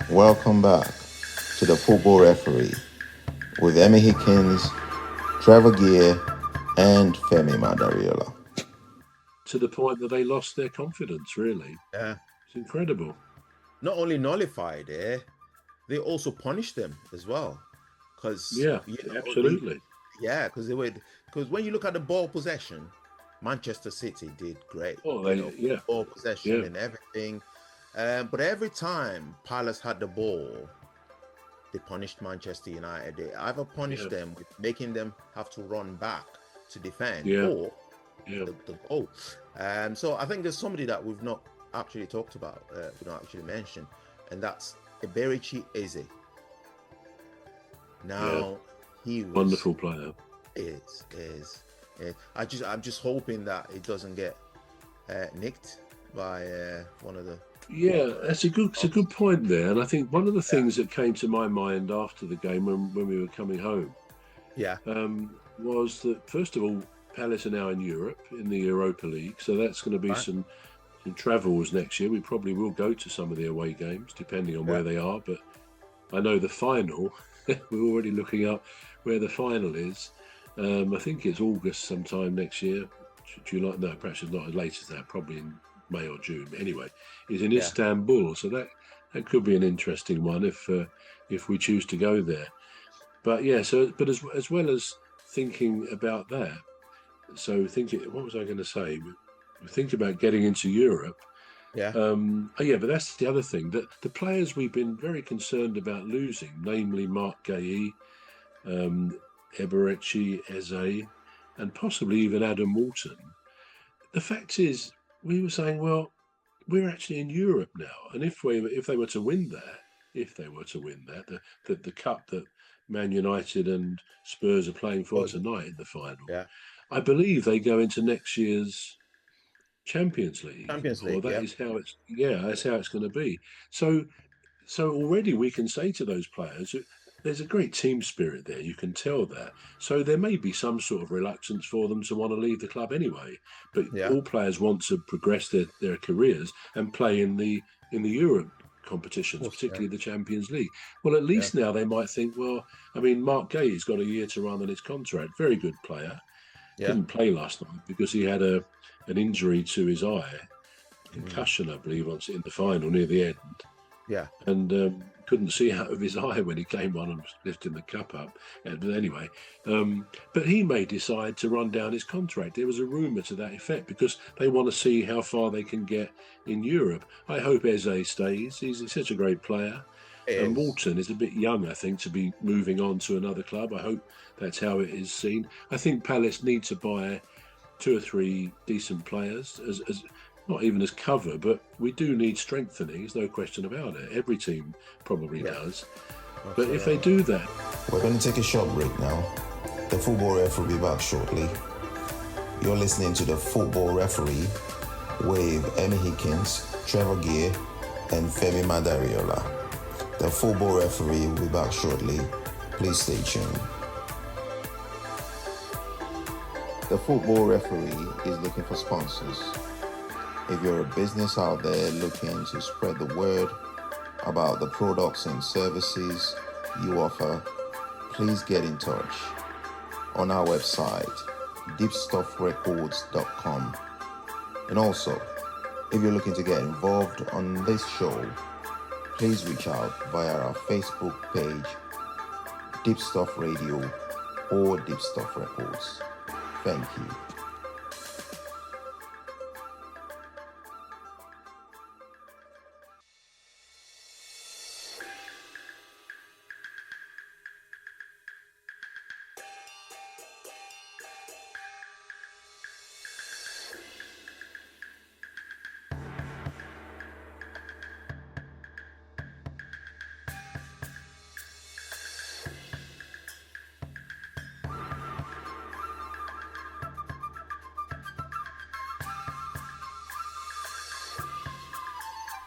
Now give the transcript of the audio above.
Welcome back to the Football Referee with Emmy Hikins, Trevor and Femi Madariola. To the point that they lost their confidence, really. Yeah. It's incredible. Not only nullified it, they also punished them as well. Absolutely. Because when you look at the ball possession, Manchester City did great. Ball possession and everything. But every time Palace had the ball, they punished Manchester United. They either punished them with making them have to run back to defend or the goal. So I think there's somebody that we've not actually talked about, we don't actually mention, and that's Eberechi Eze. Now he was wonderful player. Is. I'm just hoping that it doesn't get nicked by one of the. Yeah, it's a good point there, and I think one of the things that came to my mind after the game when we were coming home, was that first of all, Palace are now in Europe in the Europa League, so that's going to be some travels next year. We probably will go to some of the away games depending on where they are, but I know the final. We're already looking up where the final is. I think it's August sometime next year. July? No, perhaps it's not as late as that. Probably in May or June. Anyway, it's in Istanbul, so that could be an interesting one if we choose to go there. But but as well as thinking about that, what was I going to say? We think about getting into Europe. But that's the other thing, that the players we've been very concerned about losing, namely Mark Guéhi, Eberechi, Eze, and possibly even Adam Walton. The fact is, we were saying, well, we're actually in Europe now, and if they were to win that, the cup that Man United and Spurs are playing for tonight in the final, I believe they go into next year's Champions League. That's how it's going to be. So already we can say to those players, there's a great team spirit there. You can tell that. So there may be some sort of reluctance for them to want to leave the club anyway. But all players want to progress their careers and play in the Europe competitions, particularly the Champions League. Well, at least now they might think, well, I mean, Mark Guéhi's got a year to run on his contract. Very good player. Didn't play last night because he had an injury to his eye, concussion, I believe, once in the final near the end. And couldn't see out of his eye when he came on and was lifting the cup up. But anyway, but he may decide to run down his contract. There was a rumour to that effect because they want to see how far they can get in Europe. I hope Eze stays. He's such a great player. And Walton is a bit young, I think, to be moving on to another club. I hope that's how it is seen. I think Palace need to buy 2 or 3 decent players, as not even as cover, but we do need strengthening. There's no question about it. Every team probably does. But if they do that... We're going to take a short break now. The Football Referee will be back shortly. You're listening to the Football Referee with Emmy Hikins, Trevor and Femi Madariola. The Football Referee will be back shortly. Please stay tuned. The Football Referee is looking for sponsors. If you're a business out there looking to spread the word about the products and services you offer, please get in touch on our website, deepstuffrecords.com. And also, if you're looking to get involved on this show, please reach out via our Facebook page, Deep Stuff Radio or Deep Stuff Records. Thank you.